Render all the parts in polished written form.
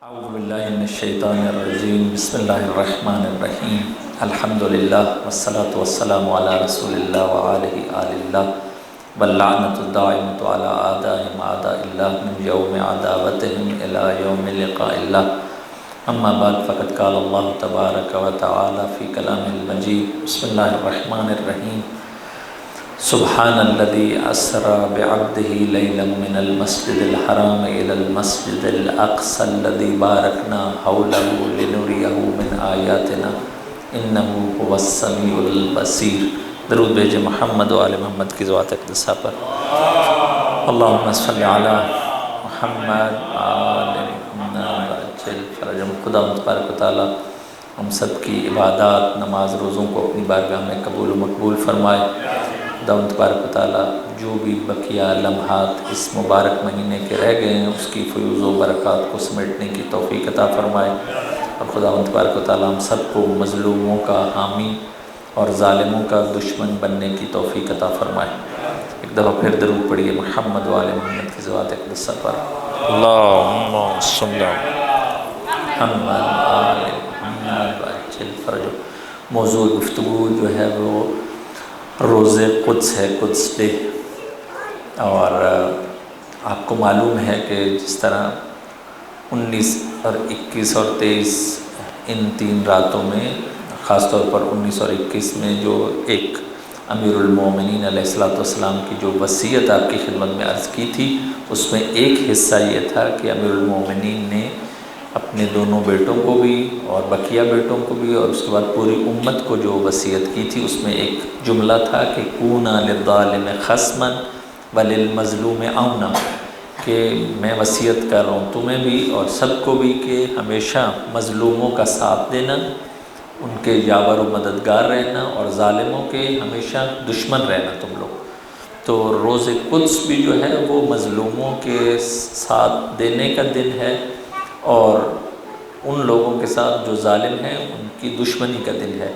اعوذ باللہ من الشیطان الرجیم بسم اللہ الرحمن الرحیم الحمدللہ والصلاة والسلام علی رسول اللہ وآلہ آل اللہ واللعنۃ الدائمۃ علی اعدائہم اعداء اللہ من یوم عداوتہم الی یوم لقاء اللہ اما بعد فقد قال اللہ تبارک و تعالی فی کلامہ المجید بسم اللہ الرحمن الرحیم سبحان الذي اسرى بعبده ليلا من المسجد الحرام الى المسجد الاقصى الذي باركنا حوله لنريه من آياتنا انه هو السميع البصير۔ درود بھیجے محمد و آل محمد کی ذوات اقدسہ پر۔ اللہم صلی علی محمد آل محمد وعجل فرجهم۔ خدا تبارک و تعالی ہم سب کی عبادات، نماز، روزوں کو اپنی بارگاہ میں قبول و مقبول فرمائے۔ خدا تبارک و تعالی جو بھی بقیہ لمحات اس مبارک مہینے کے رہ گئے ہیں اس کی فیوز و برکات کو سمیٹنے کی توفیق عطا فرمائے، اور خدا تبارک و تعالی ہم سب کو مظلوموں کا حامی اور ظالموں کا دشمن بننے کی توفیق عطا فرمائے۔ ایک دفعہ پھر درود پڑھیے محمد و آل محمد کی ذوات اقدسہ پر۔ اللہم صلی محمد آل محمد وعجل فرجہ۔ موضوع گفتگو جو ہے وہ روز قدس ہے، قدس ڈے، اور آپ کو معلوم ہے کہ جس طرح 19 اور 21 اور 23 ان 3 راتوں میں، خاص طور پر 19 اور 21 میں جو ایک امیر المومنین علیہ السلام کی جو وصیت آپ کی خدمت میں عرض کی تھی، اس میں ایک حصہ یہ تھا کہ امیر المومنین نے اپنے دونوں بیٹوں کو بھی اور بقیہ بیٹوں کو بھی اور اس کے بعد پوری امت کو جو وصیت کی تھی، اس میں ایک جملہ تھا کہ کونا للظالم خصما وللمظلوم عونا، کہ میں وصیت کر رہا ہوں تمہیں بھی اور سب کو بھی کہ ہمیشہ مظلوموں کا ساتھ دینا، ان کے یاور و مددگار رہنا، اور ظالموں کے ہمیشہ دشمن رہنا تم لوگ۔ تو روز قدس بھی جو ہے وہ مظلوموں کے ساتھ دینے کا دن ہے، اور ان لوگوں کے ساتھ جو ظالم ہیں ان کی دشمنی کا دن ہے۔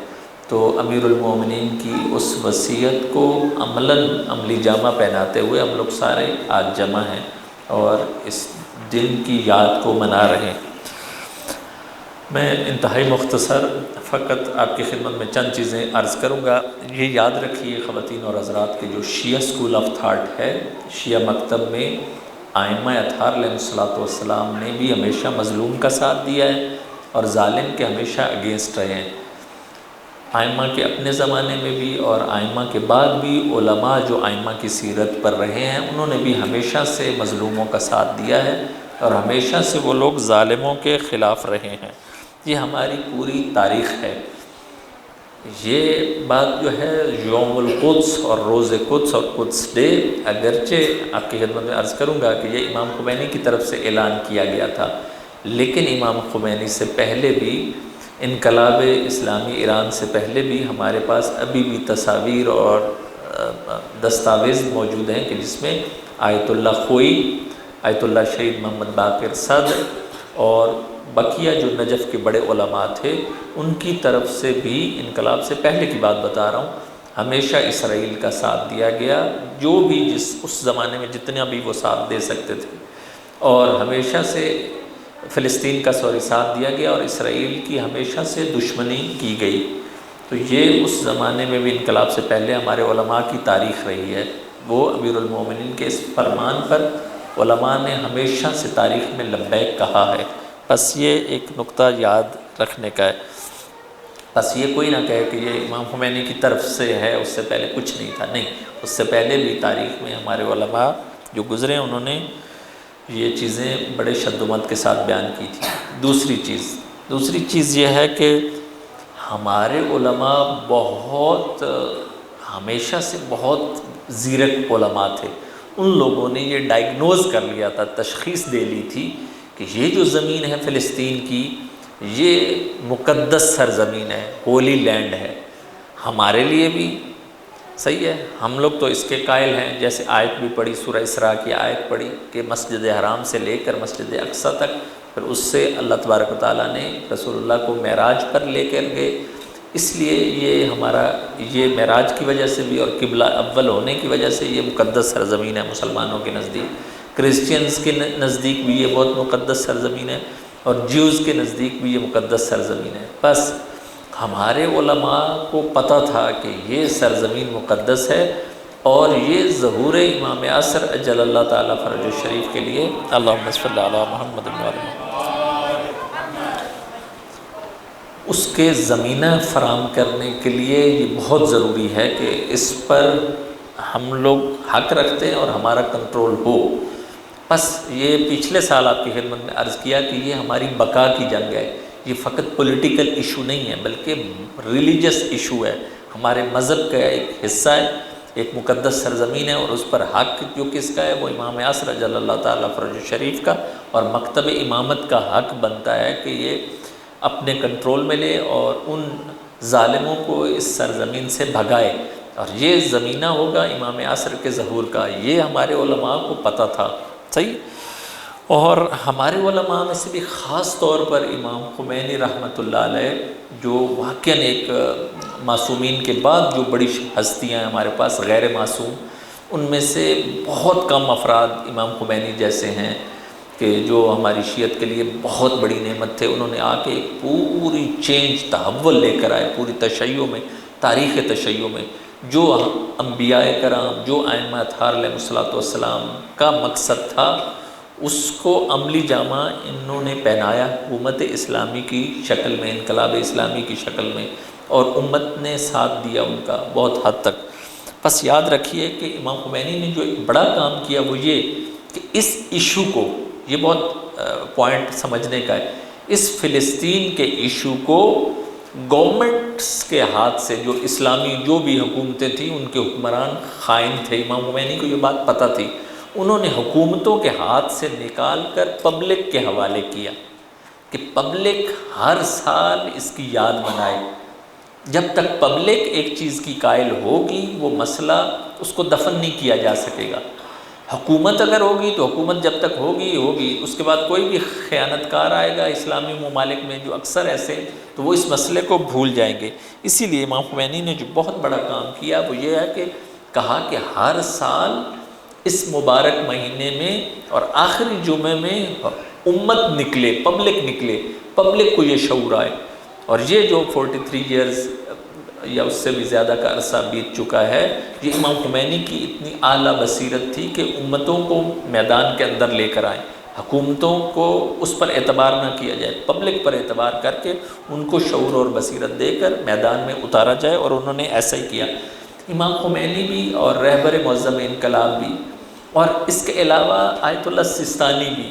تو امیر المومنین کی اس وصیت کو عملی جامہ پہناتے ہوئے ہم لوگ سارے آج جمع ہیں اور اس دن کی یاد کو منا رہے ہیں۔ میں انتہائی مختصر فقط آپ کی خدمت میں چند چیزیں عرض کروں گا۔ یہ یاد رکھیے خواتین اور حضرات کہ جو شیعہ اسکول آف تھاٹ ہے، شیعہ مکتب میں ائمہ اطہار علیہ السلام نے بھی ہمیشہ مظلوم کا ساتھ دیا ہے اور ظالم کے ہمیشہ اگینسٹ رہے ہیں۔ ائمہ کے اپنے زمانے میں بھی اور ائمہ کے بعد بھی علماء جو ائمہ کی سیرت پر رہے ہیں انہوں نے بھی ہمیشہ سے مظلوموں کا ساتھ دیا ہے، اور ہمیشہ سے وہ لوگ ظالموں کے خلاف رہے ہیں۔ یہ ہماری پوری تاریخ ہے۔ یہ بات جو ہے یوم القدس اور روز قدس اور قدس ڈے، اگرچہ آپ کی خدمت میں عرض کروں گا کہ یہ امام خمینی کی طرف سے اعلان کیا گیا تھا، لیکن امام خمینی سے پہلے بھی، انقلاب اسلامی ایران سے پہلے بھی ہمارے پاس ابھی بھی تصاویر اور دستاویز موجود ہیں کہ جس میں آیت اللہ خوئی، آیت اللہ شہید محمد باقر صدر اور بقیہ جو نجف کے بڑے علماء تھے ان کی طرف سے بھی، انقلاب سے پہلے کی بات بتا رہا ہوں، ہمیشہ اسرائیل کا ساتھ دیا گیا، جو بھی اس زمانے میں جتنا بھی وہ ساتھ دے سکتے تھے، اور ہمیشہ سے فلسطین کا ساتھ دیا گیا، اور اسرائیل کی ہمیشہ سے دشمنی کی گئی۔ تو یہ اس زمانے میں بھی انقلاب سے پہلے ہمارے علماء کی تاریخ رہی ہے۔ وہ امیر المومنین کے اس فرمان پر علماء نے ہمیشہ سے تاریخ میں لبیک کہا ہے۔ بس یہ ایک نقطہ یاد رکھنے کا ہے۔ بس یہ کوئی نہ کہے کہ یہ امام خمینی کی طرف سے ہے، اس سے پہلے کچھ نہیں تھا، نہیں، اس سے پہلے بھی تاریخ میں ہمارے علماء جو گزرے انہوں نے یہ چیزیں بڑے شد و مد کے ساتھ بیان کی تھی۔ دوسری چیز یہ ہے کہ ہمارے علماء بہت ہمیشہ سے بہت زیرک علماء تھے۔ ان لوگوں نے یہ ڈائگنوز کر لیا تھا، تشخیص دے لی تھی کہ یہ جو زمین ہے فلسطین کی، یہ مقدس سرزمین ہے، ہولی لینڈ ہے، ہمارے لیے بھی صحیح ہے، ہم لوگ تو اس کے قائل ہیں۔ جیسے آیت بھی پڑھی، سورہ اسراء کی آیت پڑھی کہ مسجد حرام سے لے کر مسجد اقصیٰ تک، پھر اس سے اللہ تبارک و تعالیٰ نے رسول اللہ کو معراج پر لے کر گئے، اس لیے یہ ہمارا یہ معراج کی وجہ سے بھی اور قبلہ اول ہونے کی وجہ سے یہ مقدس سرزمین ہے مسلمانوں کے نزدیک۔ کرسچینز کے نزدیک بھی یہ بہت مقدس سرزمین ہے، اور جیوز کے نزدیک بھی یہ مقدس سرزمین ہے۔ بس ہمارے علماء کو پتہ تھا کہ یہ سرزمین مقدس ہے، اور یہ ظہور امام عصر اجل اللہ تعالیٰ فرج الشریف کے لیے اللہم صلی علی محمد و علی محمد اس کے زمینہ فراہم کرنے کے لیے یہ بہت ضروری ہے کہ اس پر ہم لوگ حق رکھتے ہیں اور ہمارا کنٹرول ہو۔ بس یہ پچھلے سال آپ کی خدمت میں عرض کیا کہ یہ ہماری بقا کی جنگ ہے، یہ فقط پولیٹیکل ایشو نہیں ہے بلکہ ریلیجس ایشو ہے، ہمارے مذہب کا ایک حصہ ہے، ایک مقدس سرزمین ہے، اور اس پر حق جو کس کا ہے وہ امام عصر اجل اللہ تعالیٰ فرج الشریف کا، اور مکتب امامت کا حق بنتا ہے کہ یہ اپنے کنٹرول میں لے اور ان ظالموں کو اس سرزمین سے بھگائے، اور یہ زمینہ ہوگا امام عصر کے ظہور کا۔ یہ ہمارے علماء کو پتہ تھا، صحیح۔ اور ہمارے علماء میں سے بھی خاص طور پر امام خمینی رحمۃ اللہ علیہ، جو واقعاً ایک معصومین کے بعد جو بڑی ہستیاں ہیں ہمارے پاس غیر معصوم، ان میں سے بہت کم افراد امام خمینی جیسے ہیں کہ جو ہماری شیعت کے لیے بہت بڑی نعمت تھے۔ انہوں نے آ کے ایک پوری چینج، تحول لے کر آئے پوری تشیع میں، تاریخ تشیع میں، جو انبیاء کرام، جو ائمہ اطہار علیہ الصلوۃ والسلام کا مقصد تھا، اس کو عملی جامہ انہوں نے پہنایا حکومت اسلامی کی شکل میں، انقلاب اسلامی کی شکل میں، اور امت نے ساتھ دیا ان کا بہت حد تک۔ بس یاد رکھیے کہ امام خمینی نے جو ایک بڑا کام کیا وہ یہ کہ اس ایشو کو، یہ بہت پوائنٹ سمجھنے کا ہے، اس فلسطین کے ایشو کو گورنمنٹس کے ہاتھ سے، جو اسلامی جو بھی حکومتیں تھیں ان کے حکمران خائن تھے، امام خمینی کو یہ بات پتہ تھی، انہوں نے حکومتوں کے ہاتھ سے نکال کر پبلک کے حوالے کیا کہ پبلک ہر سال اس کی یاد منائے۔ جب تک پبلک ایک چیز کی قائل ہوگی وہ مسئلہ اس کو دفن نہیں کیا جا سکے گا۔ حکومت اگر ہوگی تو حکومت جب تک ہوگی اس کے بعد کوئی بھی خیانت کار آئے گا اسلامی ممالک میں جو اکثر ایسے، تو وہ اس مسئلے کو بھول جائیں گے۔ اسی لیے امام خمینی نے جو بہت بڑا کام کیا وہ یہ ہے کہ کہا کہ ہر سال اس مبارک مہینے میں اور آخری جمعے میں امت نکلے، پبلک کو یہ شعور آئے۔ اور یہ جو 43 ایئرز یا اس سے بھی زیادہ کا عرصہ بیت چکا ہے، یہ امام خمینی کی اتنی اعلیٰ بصیرت تھی کہ امتوں کو میدان کے اندر لے کر آئیں، حکومتوں کو اس پر اعتبار نہ کیا جائے، پبلک پر اعتبار کر کے ان کو شعور اور بصیرت دے کر میدان میں اتارا جائے، اور انہوں نے ایسا ہی کیا۔ امام خمینی بھی اور رہبر معظم انقلاب بھی، اور اس کے علاوہ آیت اللہ سستانی بھی،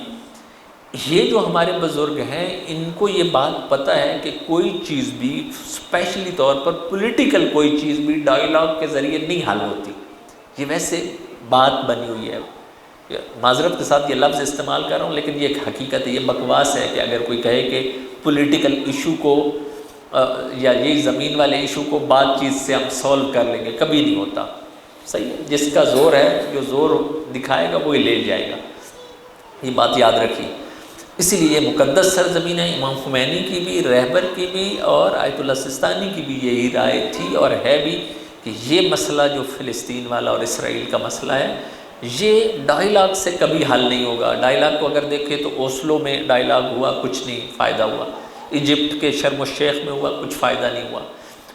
یہ جو ہمارے بزرگ ہیں ان کو یہ بات پتہ ہے کہ کوئی چیز بھی اسپیشلی طور پر پولیٹیکل کوئی چیز بھی ڈائیلاگ کے ذریعے نہیں حل ہوتی۔ یہ ویسے بات بنی ہوئی ہے، معذرت کے ساتھ یہ لفظ استعمال کر رہا ہوں لیکن یہ ایک حقیقت ہے، یہ بکواس ہے کہ اگر کوئی کہے کہ پولیٹیکل ایشو کو یا یہی زمین والے ایشو کو بات چیت سے ہم سولو کر لیں گے، کبھی نہیں ہوتا۔ صحیح ہے، جس کا زور ہے، جو زور دکھائے گا وہی لے جائے گا، یہ بات یاد رکھیے۔ اسی لیے یہ مقدس سرزمین ہے، امام خمینی کی بھی، رہبر کی بھی اور آیت اللہ سستانی کی بھی یہی رائے تھی اور ہے بھی کہ یہ مسئلہ جو فلسطین والا اور اسرائیل کا مسئلہ ہے، یہ ڈائیلاگ سے کبھی حل نہیں ہوگا۔ ڈائیلاگ کو اگر دیکھیں تو اوسلو میں ڈائیلاگ ہوا، کچھ نہیں فائدہ ہوا، ایجپٹ کے شرم الشیخ میں ہوا، کچھ فائدہ نہیں ہوا۔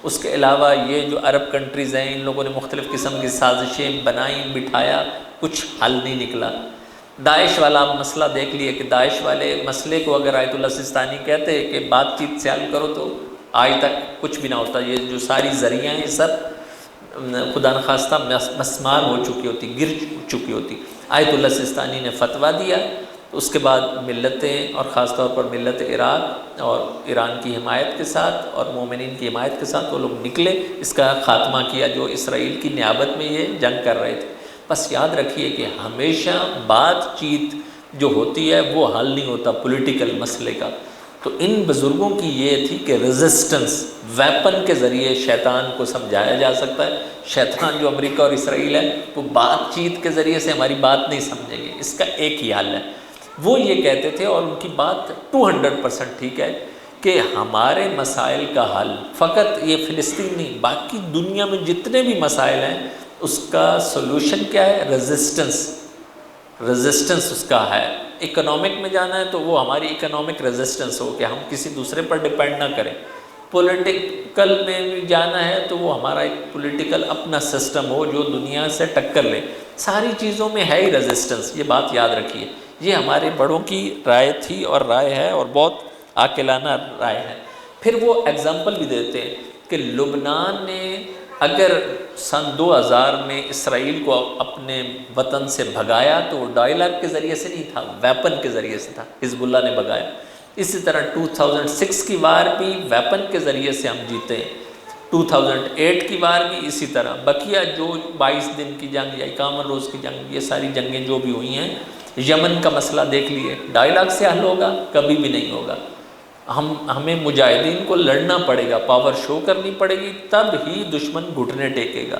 اس کے علاوہ یہ جو عرب کنٹریز ہیں ان لوگوں نے مختلف قسم کی سازشیں بنائیں، بٹھایا، کچھ حل نہیں نکلا۔ داعش والا مسئلہ دیکھ لیے کہ داعش والے مسئلے کو اگر آیت اللہ سستانی کہتے ہیں کہ بات چیت سے حل کرو تو آج تک کچھ بھی نہ ہوتا۔ یہ جو ساری ذریعہ ہیں سب خدا نخواستہ مسمار ہو چکی ہوتی، گر چکی ہوتی۔ آیت اللہ سستانی نے فتویٰ دیا، تو اس کے بعد ملتیں اور خاص طور پر ملت عراق اور ایران کی حمایت کے ساتھ اور مومنین کی حمایت کے ساتھ وہ لوگ نکلے، اس کا خاتمہ کیا جو اسرائیل کی نیابت میں یہ جنگ کر رہے تھے۔ بس یاد رکھیے کہ ہمیشہ بات چیت جو ہوتی ہے وہ حل نہیں ہوتا پولیٹیکل مسئلے کا۔ تو ان بزرگوں کی یہ تھی کہ ریزسٹنس ویپن کے ذریعے شیطان کو سمجھایا جا سکتا ہے۔ شیطان جو امریکہ اور اسرائیل ہے وہ بات چیت کے ذریعے سے ہماری بات نہیں سمجھیں گے، اس کا ایک ہی حل ہے۔ وہ یہ کہتے تھے اور ان کی بات 200% ٹھیک ہے کہ ہمارے مسائل کا حل فقط یہ فلسطین نہیں، باقی دنیا میں جتنے بھی مسائل ہیں اس کا سولوشن کیا ہے؟ ریزسٹنس اس کا ہے۔ اکنامک میں جانا ہے تو وہ ہماری اکنامک ریزسٹنس ہو کہ ہم کسی دوسرے پر ڈپینڈ نہ کریں. پولیٹیکل میں بھی جانا ہے تو وہ ہمارا ایک پولیٹیکل اپنا سسٹم ہو جو دنیا سے ٹکر لے. ساری چیزوں میں ہے ہی ریزسٹنس، یہ بات یاد رکھیے. یہ ہمارے بڑوں کی رائے تھی اور رائے ہے اور بہت عاقلانہ رائے ہے. پھر وہ ایگزامپل بھی دیتے ہیں کہ لبنان نے اگر سن 2000 میں اسرائیل کو اپنے وطن سے بھگایا تو وہ ڈائلاگ کے ذریعے سے نہیں تھا، ویپن کے ذریعے سے تھا. حزب اللہ نے بھگایا. اسی طرح 2006 کی وار بھی ویپن کے ذریعے سے ہم جیتے ہیں. 2008 کی وار بھی اسی طرح. بقیہ جو 22 دن کی جنگ یا 51 روز کی جنگ، یہ ساری جنگیں جو بھی ہوئی ہیں، یمن کا مسئلہ دیکھ لیے، ڈائلاگ سے حل ہوگا؟ کبھی بھی نہیں ہوگا. ہمیں مجاہدین کو لڑنا پڑے گا، پاور شو کرنی پڑے گی، تب ہی دشمن گھٹنے ٹیکے گا.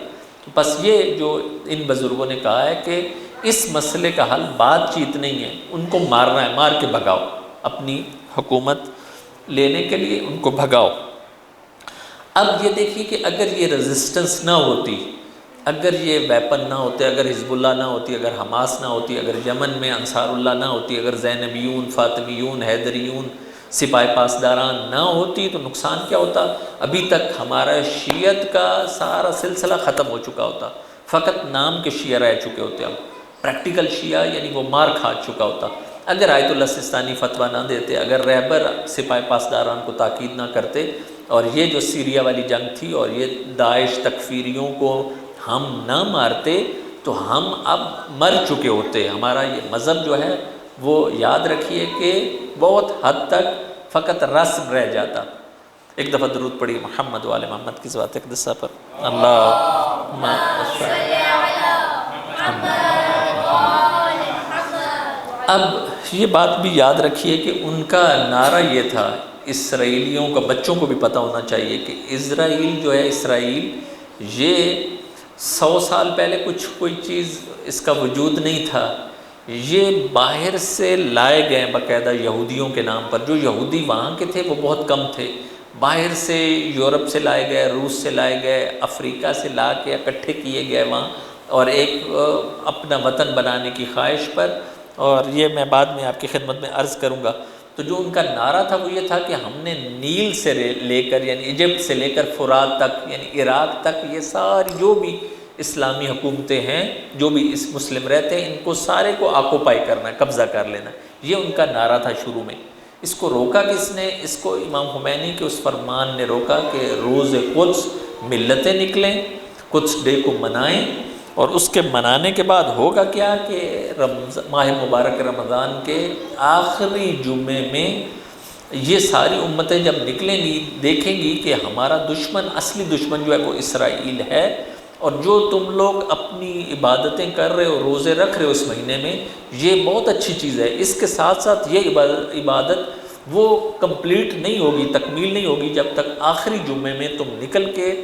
بس یہ جو ان بزرگوں نے کہا ہے کہ اس مسئلے کا حل بات چیت نہیں ہے، ان کو مارنا ہے، مار کے بھگاؤ. اپنی حکومت لینے کے لیے ان کو بھگاؤ. اب یہ دیکھیے کہ اگر یہ ریزسٹنس نہ ہوتی، اگر یہ ویپن نہ ہوتے، اگر حزب اللہ نہ ہوتی، اگر حماس نہ ہوتی، اگر یمن میں انصار اللہ نہ ہوتی، اگر زینبیون، فاطمیون، حیدریون، سپاہی پاسداران نہ ہوتی تو نقصان کیا ہوتا؟ ابھی تک ہمارا شیعت کا سارا سلسلہ ختم ہو چکا ہوتا. فقط نام کے شیعہ رہ چکے ہوتے. اب پریکٹیکل شیعہ یعنی وہ مار کھا چکا ہوتا اگر آیت اللہ سستانی فتویٰ نہ دیتے، اگر رہبر سپاہی پاسداران کو تاکید نہ کرتے، اور یہ جو سیریا والی جنگ تھی اور یہ داعش تکفیریوں کو ہم نہ مارتے تو ہم اب مر چکے ہوتے. ہمارا یہ مذہب جو ہے وہ یاد رکھیے کہ بہت حد تک فقط رسم رہ جاتا. ایک دفعہ درود پڑھی محمد وآل محمد کی ذات اقدسہ پر. اللہم اب یہ بات بھی یاد رکھیے کہ ان کا نعرہ یہ تھا، اسرائیلیوں کا، بچوں کو بھی پتہ ہونا چاہیے کہ اسرائیل جو ہے، اسرائیل یہ 100 سال پہلے کوئی چیز اس کا وجود نہیں تھا. یہ باہر سے لائے گئے باقاعدہ یہودیوں کے نام پر. جو یہودی وہاں کے تھے وہ بہت کم تھے. باہر سے یورپ سے لائے گئے، روس سے لائے گئے، افریقہ سے لا کے اکٹھے کیے گئے وہاں، اور ایک اپنا وطن بنانے کی خواہش پر. اور یہ میں بعد میں آپ کی خدمت میں عرض کروں گا. تو جو ان کا نعرہ تھا وہ یہ تھا کہ ہم نے نیل سے لے کر یعنی ایجپٹ سے لے کر فرات تک یعنی عراق تک یہ ساری جو بھی اسلامی حکومتیں ہیں، جو بھی اس مسلم رہتے ہیں، ان کو سارے کو آکوپائی کرنا ہے، قبضہ کر لینا. یہ ان کا نعرہ تھا شروع میں. اس کو روکا کس نے؟ اس کو امام خمینی کے اس فرمان نے روکا کہ روز قدس ملتیں نکلیں، قدس ڈے کو منائیں، اور اس کے منانے کے بعد ہوگا کیا کہ ماہ مبارک رمضان کے آخری جمعے میں یہ ساری امتیں جب نکلیں گی، دیکھیں گی کہ ہمارا دشمن، اصلی دشمن جو ہے وہ اسرائیل ہے، اور جو تم لوگ اپنی عبادتیں کر رہے ہو، روزے رکھ رہے ہو اس مہینے میں، یہ بہت اچھی چیز ہے. اس کے ساتھ ساتھ یہ عبادت وہ کمپلیٹ نہیں ہوگی، تکمیل نہیں ہوگی جب تک آخری جمعے میں تم نکل کے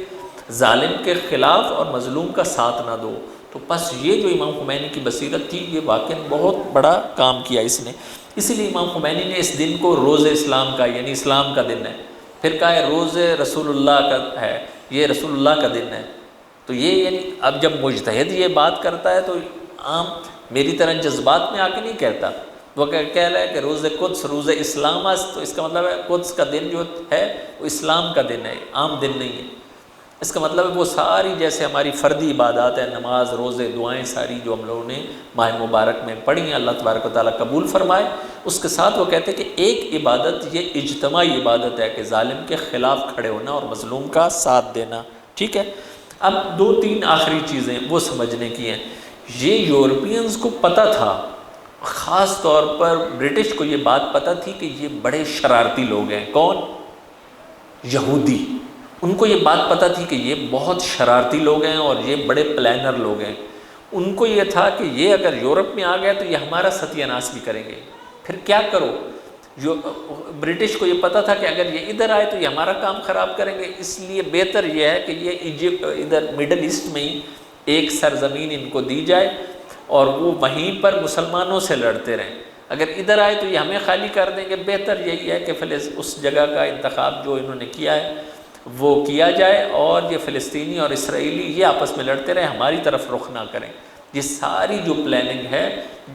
ظالم کے خلاف اور مظلوم کا ساتھ نہ دو. تو بس یہ جو امام خمینی کی بصیرت تھی، یہ واقعاً بہت بڑا کام کیا اس نے. اسی لیے امام خمینی نے اس دن کو روز اسلام کا یعنی اسلام کا دن ہے. پھر کہا ہے روز رسول اللہ کا ہے، یہ رسول اللہ کا دن ہے. تو یہ یعنی اب جب مجتہد یہ بات کرتا ہے تو عام میری طرح جذبات میں آ کے نہیں کہتا. وہ کہہ رہا ہے کہ روز قدس روز اسلام است، تو اس کا مطلب ہے قدس کا دن جو ہے وہ اسلام کا دن ہے، عام دن نہیں ہے. اس کا مطلب ہے وہ ساری جیسے ہماری فردی عبادات ہیں، نماز، روزے، دعائیں ساری جو ہم لوگوں نے ماہ مبارک میں پڑھی ہیں، اللہ تبارک و تعالیٰ قبول فرمائے. اس کے ساتھ وہ کہتے ہیں کہ ایک عبادت یہ اجتماعی عبادت ہے کہ ظالم کے خلاف کھڑے ہونا اور مظلوم کا ساتھ دینا. ٹھیک ہے. اب 2-3 آخری چیزیں وہ سمجھنے کی ہیں. یہ یورپینز کو پتہ تھا، خاص طور پر برٹش کو یہ بات پتہ تھی کہ یہ بڑے شرارتی لوگ ہیں. کون؟ یہودی. ان کو یہ بات پتہ تھی کہ یہ بہت شرارتی لوگ ہیں اور یہ بڑے پلانر لوگ ہیں. ان کو یہ تھا کہ یہ اگر یورپ میں آ گئے تو یہ ہمارا ستیہ ناش بھی کریں گے. پھر کیا کرو؟ جو برٹش کو یہ پتہ تھا کہ اگر یہ ادھر آئے تو یہ ہمارا کام خراب کریں گے، اس لیے بہتر یہ ہے کہ یہ ایجپٹ ادھر مڈل ایسٹ میں ہی ایک سرزمین ان کو دی جائے اور وہ وہیں پر مسلمانوں سے لڑتے رہیں. اگر ادھر آئے تو یہ ہمیں خالی کر دیں گے. بہتر یہی ہے کہ اس جگہ کا انتخاب جو انہوں نے کیا ہے وہ کیا جائے اور یہ فلسطینی اور اسرائیلی یہ آپس میں لڑتے رہیں، ہماری طرف رخ نہ کریں. یہ ساری جو پلاننگ ہے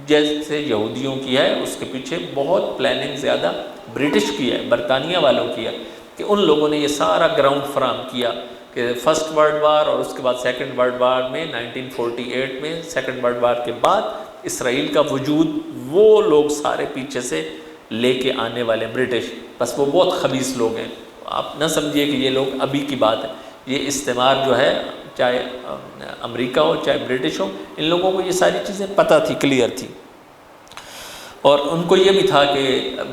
جیسے یہودیوں کی ہے، اس کے پیچھے بہت پلاننگ زیادہ برٹش کی ہے، برطانیہ والوں کی ہے، کہ ان لوگوں نے یہ سارا گراؤنڈ فراہم کیا کہ فرسٹ ورلڈ وار اور اس کے بعد سیکنڈ ورلڈ وار میں 1948 میں سیکنڈ ورلڈ وار کے بعد اسرائیل کا وجود وہ لوگ سارے پیچھے سے لے کے آنے والے برٹش، بس وہ بہت خبیث لوگ ہیں، آپ نہ سمجھیے کہ یہ لوگ ابھی کی بات ہے، یہ استعمار جو ہے چاہے امریکہ ہو چاہے برٹش ہو، ان لوگوں کو یہ ساری چیزیں پتہ تھی، کلیئر تھی، اور ان کو یہ بھی تھا کہ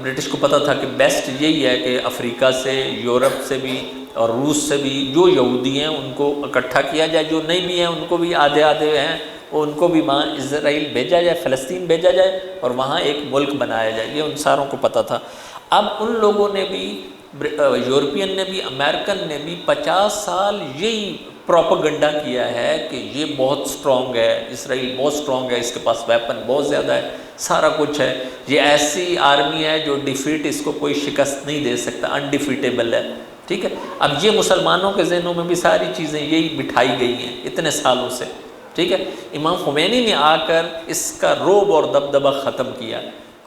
برٹش کو پتہ تھا کہ بیسٹ یہی ہے کہ افریقہ سے، یورپ سے بھی اور روس سے بھی جو یہودی ہیں ان کو اکٹھا کیا جائے، جو نہیں بھی ہیں ان کو بھی آدھے آدھے ہیں وہ ان کو بھی وہاں اسرائیل بھیجا جائے، فلسطین بھیجا جائے اور وہاں ایک ملک بنایا جائے، یہ ان ساروں کو پتہ تھا۔ اب ان لوگوں نے بھی، یورپین نے بھی، امریکن نے بھی 50 سال یہی پروپیگنڈا کیا ہے کہ یہ بہت سٹرونگ ہے، اسرائیل بہت سٹرونگ ہے، اس کے پاس ویپن بہت زیادہ ہے، سارا کچھ ہے، یہ ایسی آرمی ہے جو ڈیفیٹ، اس کو کوئی شکست نہیں دے سکتا، انڈیفیٹیبل ہے، ٹھیک ہے۔ اب یہ مسلمانوں کے ذہنوں میں بھی ساری چیزیں یہی بٹھائی گئی ہیں اتنے سالوں سے، ٹھیک ہے۔ امام خمینی نے آ کر اس کا رعب اور دبدبہ ختم کیا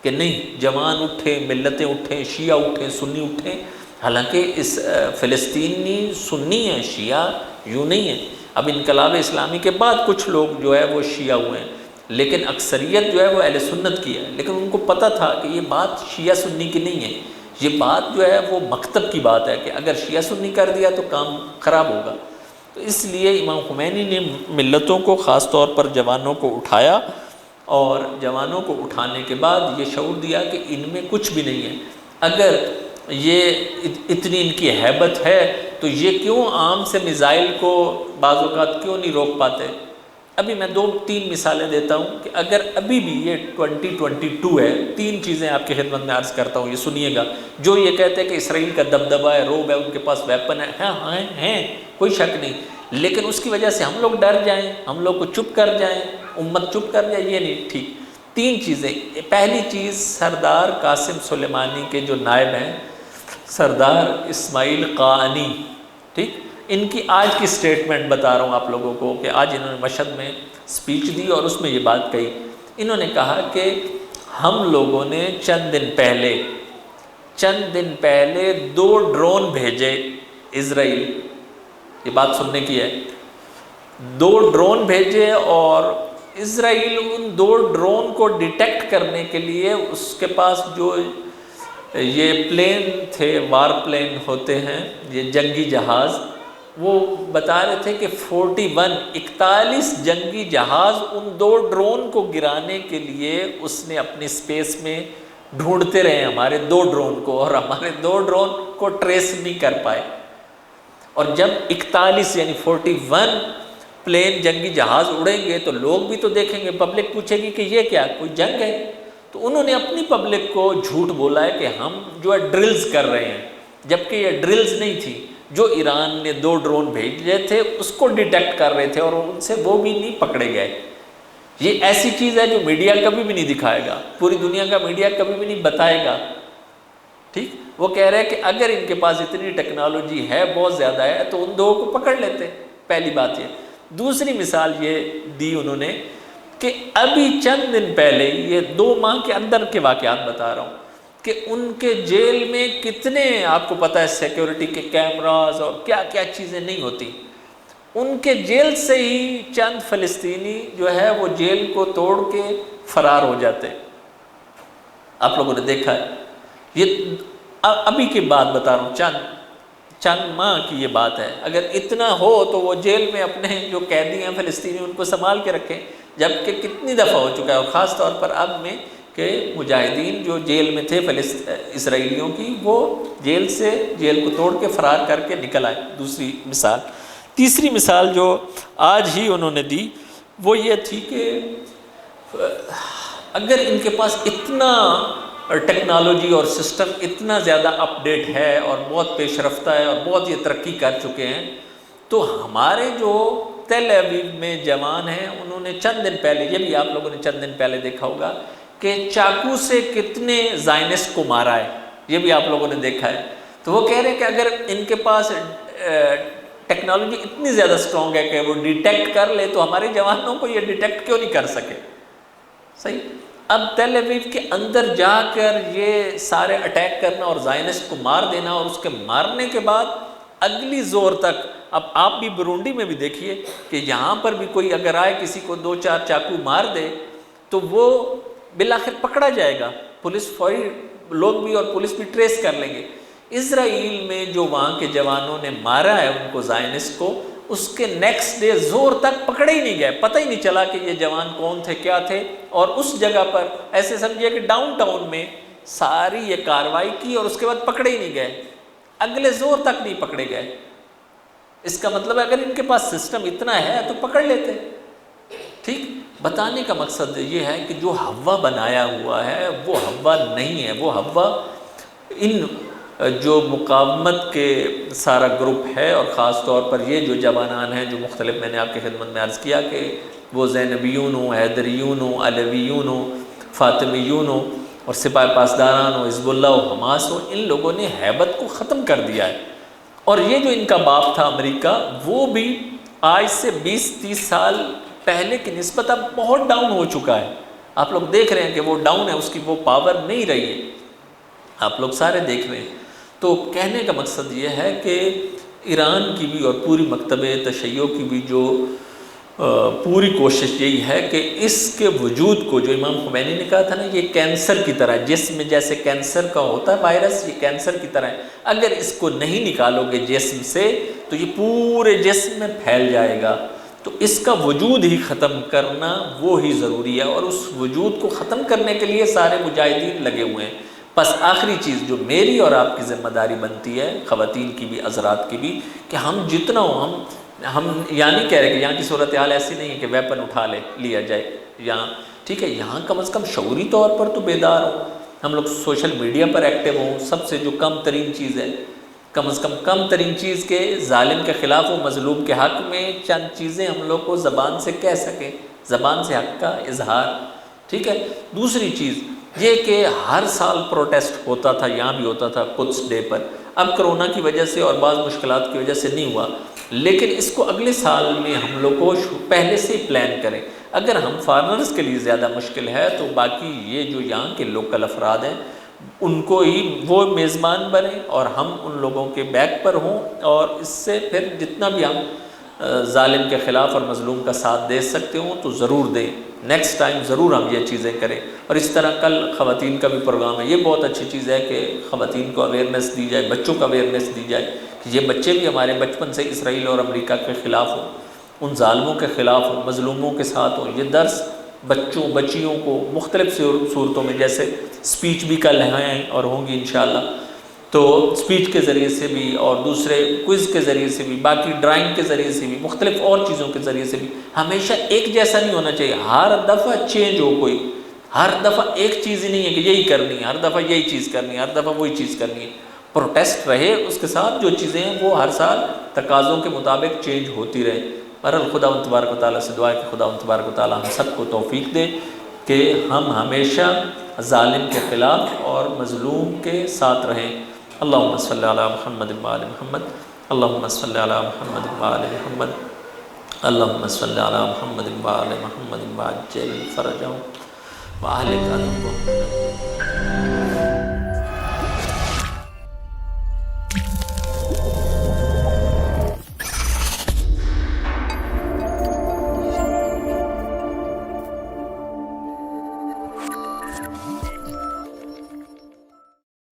کہ نہیں، جوان اٹھیں، ملتیں اٹھیں، شیعہ اٹھیں، سنی اٹھیں، حالانکہ اس فلسطینی سنی ہیں، شیعہ یوں نہیں ہیں، اب انقلاب اسلامی کے بعد کچھ لوگ جو ہے وہ شیعہ ہوئے ہیں، لیکن اکثریت جو ہے وہ اہل سنت کی ہے، لیکن ان کو پتہ تھا کہ یہ بات شیعہ سنی کی نہیں ہے، یہ بات جو ہے وہ مکتب کی بات ہے کہ اگر شیعہ سنی کر دیا تو کام خراب ہوگا، تو اس لیے امام خمینی نے ملتوں کو، خاص طور پر جوانوں کو اٹھایا، اور جوانوں کو اٹھانے کے بعد یہ شعور دیا کہ ان میں کچھ بھی نہیں ہے، اگر یہ اتنی ان کی ہیبت ہے تو یہ کیوں عام سے میزائل کو بعض اوقات کیوں نہیں روک پاتے۔ ابھی میں 2-3 مثالیں دیتا ہوں کہ اگر ابھی بھی یہ 2022 ہے، 3 چیزیں آپ کی خدمت میں عرض کرتا ہوں، یہ سنیے گا، جو یہ کہتے ہیں کہ اسرائیل کا دبدبہ ہے، روب ہے، ان کے پاس ویپن ہے، ہاں ہیں، کوئی شک نہیں، لیکن اس کی وجہ سے ہم لوگ ڈر جائیں، ہم لوگ کو چپ کر جائیں، امت چپ کر جائے، یہ نہیں ٹھیک۔ 3 چیزیں، پہلی چیز سردار قاسم سلیمانی کے جو نائب ہیں، سردار اسماعیل قانی، ٹھیک، ان کی آج کی سٹیٹمنٹ بتا رہا ہوں آپ لوگوں کو کہ آج انہوں نے مشہد میں سپیچ دی اور اس میں یہ بات کہی، انہوں نے کہا کہ ہم لوگوں نے چند دن پہلے 2 ڈرون بھیجے اسرائیل، یہ بات سننے کی ہے، 2 ڈرون بھیجے، اور اسرائیل ان 2 ڈرون کو ڈیٹیکٹ کرنے کے لیے اس کے پاس جو یہ پلین تھے، وار پلین ہوتے ہیں، یہ جنگی جہاز، وہ بتا رہے تھے کہ 41 جنگی جہاز ان 2 ڈرون کو گرانے کے لیے اس نے اپنی سپیس میں ڈھونڈتے رہے ہمارے 2 ڈرون کو، اور ہمارے 2 ڈرون کو ٹریس نہیں کر پائے، اور جب 41 یعنی 41 پلین جنگی جہاز اڑیں گے تو لوگ بھی تو دیکھیں گے، پبلک پوچھے گی کہ یہ کیا، کوئی جنگ ہے، تو انہوں نے اپنی پبلک کو جھوٹ بولا ہے کہ ہم جو ہے ڈرلز کر رہے ہیں، جبکہ یہ ڈرلز نہیں تھی، جو ایران نے 2 ڈرون بھیجے تھے اس کو ڈیٹیکٹ کر رہے تھے اور ان سے وہ بھی نہیں پکڑے گئے۔ یہ ایسی چیز ہے جو میڈیا کبھی بھی نہیں دکھائے گا، پوری دنیا کا میڈیا کبھی بھی نہیں بتائے گا، ٹھیک۔ وہ کہہ رہے ہیں کہ اگر ان کے پاس اتنی ٹیکنالوجی ہے، بہت زیادہ ہے، تو ان 2 کو پکڑ لیتے، پہلی بات یہ۔ دوسری مثال یہ دی انہوں نے کہ ابھی چند دن پہلے، یہ 2 ماہ کے اندر کے واقعات بتا رہا ہوں، کہ ان کے جیل میں کتنے، آپ کو پتہ ہے سیکیورٹی کے کیمراز اور کیا کیا چیزیں نہیں ہوتی، ان کے جیل سے ہی چند فلسطینی جو ہے وہ جیل کو توڑ کے فرار ہو جاتے ہیں، آپ لوگوں نے دیکھا ہے، یہ ابھی کی بات بتا رہا ہوں، چند ماہ کی یہ بات ہے۔ اگر اتنا ہو تو وہ جیل میں اپنے جو قیدی ہیں فلسطینی ان کو سنبھال کے رکھیں، جبکہ کتنی دفعہ ہو چکا ہے، اور خاص طور پر اب میں کہ مجاہدین جو جیل میں تھے اسرائیلیوں کی، وہ جیل کو توڑ کے فرار کر کے نکل آئے، دوسری مثال۔ تیسری مثال جو آج ہی انہوں نے دی وہ یہ تھی کہ اگر ان کے پاس اتنا ٹیکنالوجی اور سسٹم اتنا زیادہ اپ ڈیٹ ہے اور بہت پیش رفتہ ہے اور بہت یہ ترقی کر چکے ہیں، تو ہمارے جو تل ابیب میں جوان ہیں انہوں نے چند دن پہلے، یہ بھی آپ لوگوں نے چند دن پہلے دیکھا ہوگا کہ چاقو سے کتنے زائنسٹ کو مارا ہے، یہ بھی آپ لوگوں نے دیکھا ہے۔ تو وہ کہہ رہے ہیں کہ اگر ان کے پاس ٹیکنالوجی اتنی زیادہ سٹرونگ ہے کہ وہ ڈیٹیکٹ کر لے، تو ہمارے جوانوں کو یہ ڈیٹیکٹ کیوں نہیں کر سکے؟ صحیح. اب تیل اویو کے اندر جا کر یہ سارے اٹیک کرنا اور زائنسٹ کو مار دینا، اور اس کے مارنے کے بعد اگلی زور تک. اب آپ بھی برونڈی میں بھی دیکھیے کہ یہاں پر بھی کوئی اگر آئے کسی کو 2-4 چاقو مار دے تو وہ بالآخر پکڑا جائے گا، پولیس فوری لوگ بھی اور پولیس بھی ٹریس کر لیں گے. اسرائیل میں جو وہاں کے جوانوں نے مارا ہے ان کو، زائنسٹ کو، اس کے نیکسٹ ڈے زور تک پکڑے ہی نہیں گئے، پتہ ہی نہیں چلا کہ یہ جوان کون تھے کیا تھے. اور اس جگہ پر ایسے سمجھیے کہ ڈاؤن ٹاؤن میں ساری یہ کارروائی کی اور اس کے بعد پکڑے ہی نہیں گئے، اگلے زور تک نہیں پکڑے گئے. اس کا مطلب ہے اگر ان کے پاس سسٹم اتنا ہے تو پکڑ لیتے. ٹھیک. بتانے کا مقصد یہ ہے کہ جو ہوا بنایا ہوا ہے وہ ہوا نہیں ہے، وہ ہوا ان جو مقاومت کے سارا گروپ ہے، اور خاص طور پر یہ جو جوانان ہیں جو مختلف، میں نے آپ کی خدمت میں عرض کیا کہ وہ زینبیون ہوں، حیدریون ہوں، علویون ہوں، فاطمیون ہوں، اور سپاہ پاسداران ہوں، حزب اللہ و حماس ہوں، ان لوگوں نے ہیبت کو ختم کر دیا ہے. اور یہ جو ان کا باپ تھا امریکہ، وہ بھی آج سے 20-30 سال پہلے کی نسبت اب بہت ڈاؤن ہو چکا ہے. آپ لوگ دیکھ رہے ہیں کہ وہ ڈاؤن ہے، اس کی وہ پاور نہیں رہی ہے، آپ لوگ سارے دیکھ رہے ہیں. تو کہنے کا مقصد یہ ہے کہ ایران کی بھی اور پوری مکتب تشیع کی بھی جو پوری کوشش یہی ہے کہ اس کے وجود کو، جو امام خمینی نے کہا تھا نا، یہ کینسر کی طرح، جسم میں جیسے کینسر کا ہوتا ہے وائرس، یہ کینسر کی طرح ہے. اگر اس کو نہیں نکالو گے جسم سے تو یہ پورے جسم میں پھیل جائے گا. تو اس کا وجود ہی ختم کرنا وہ ہی ضروری ہے، اور اس وجود کو ختم کرنے کے لیے سارے مجاہدین لگے ہوئے ہیں. بس آخری چیز جو میری اور آپ کی ذمہ داری بنتی ہے، خواتین کی بھی، حضرات کی بھی، کہ ہم جتنا ہو، ہم یہاں نہیں کہہ رہے کہ یہاں کی صورتحال ایسی نہیں ہے کہ ویپن اٹھا لیا جائے یہاں. ٹھیک ہے، یہاں کم از کم شعوری طور پر تو بیدار ہو، ہم لوگ سوشل میڈیا پر ایکٹیو ہوں. سب سے جو کم ترین چیز ہے، کم از کم ترین چیز کے ظالم کے خلاف و مظلوم کے حق میں چند چیزیں ہم لوگ کو زبان سے کہہ سکیں، زبان سے حق کا اظہار. ٹھیک ہے. دوسری چیز یہ کہ ہر سال پروٹیسٹ ہوتا تھا، یہاں بھی ہوتا تھا قدس ڈے پر. اب کرونا کی وجہ سے اور بعض مشکلات کی وجہ سے نہیں ہوا، لیکن اس کو اگلے سال میں ہم لوگ کو پہلے سے ہی پلان کریں. اگر ہم فارنرز کے لیے زیادہ مشکل ہے تو باقی یہ جو یہاں کے لوکل افراد ہیں ان کو ہی وہ میزبان بنیں اور ہم ان لوگوں کے بیک پر ہوں، اور اس سے پھر جتنا بھی ہم ظالم کے خلاف اور مظلوم کا ساتھ دے سکتے ہوں تو ضرور دیں. نیکسٹ ٹائم ضرور ہم یہ چیزیں کریں. اور اس طرح کل خواتین کا بھی پروگرام ہے. یہ بہت اچھی چیز ہے کہ خواتین کو اویئرنیس دی جائے، بچوں کو اویئرنیس دی جائے کہ یہ بچے بھی ہمارے بچپن سے اسرائیل اور امریکہ کے خلاف ہوں، ان ظالموں کے خلاف ہوں، مظلوموں کے ساتھ ہوں. یہ درس بچوں بچیوں کو مختلف صورتوں میں، جیسے سپیچ بھی کل ہیں اور ہوں گی انشاءاللہ، تو سپیچ کے ذریعے سے بھی اور دوسرے کوئز کے ذریعے سے بھی، باقی ڈرائنگ کے ذریعے سے بھی، مختلف اور چیزوں کے ذریعے سے بھی. ہمیشہ ایک جیسا نہیں ہونا چاہیے، ہر دفعہ چینج ہو. کوئی ہر دفعہ ایک چیز ہی نہیں ہے کہ یہی کرنی ہے، ہر دفعہ یہی چیز کرنی ہے، ہر دفعہ وہی چیز کرنی ہے. پروٹیسٹ رہے، اس کے ساتھ جو چیزیں ہیں وہ ہر سال تقاضوں کے مطابق چینج ہوتی رہے. بہرحال خدا تبارک و تعالیٰ سے دعا ہے کہ خدا تبارک و تعالیٰ ہم سب کو توفیق دے کہ ہم ہمیشہ ظالم کے خلاف اور مظلوم کے ساتھ رہیں. اللہم صلی علی محمد و آل محمد، اللہم صلی علی محمد و آل محمد، اللہم صلی علی محمد و آل محمد وعجل فرجہم وأهلك عنهم.